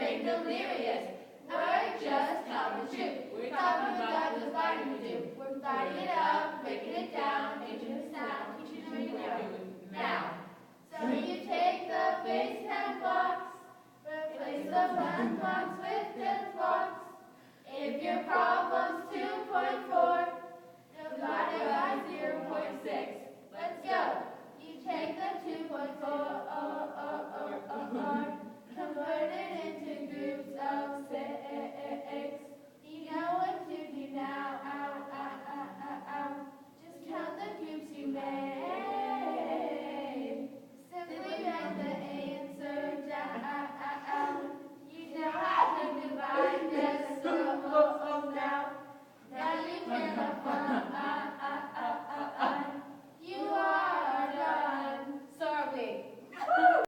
getting delirious. We're just telling the truth. We're talking about the sliding we do. We're sliding it up, breaking it down, making a sound, teaching you what you do now. So you take the base 10 blocks, replace the blank blocks with 10 blocks. If your problem's 2.4, divide it by 0.6. Let's go. You take the 2.4,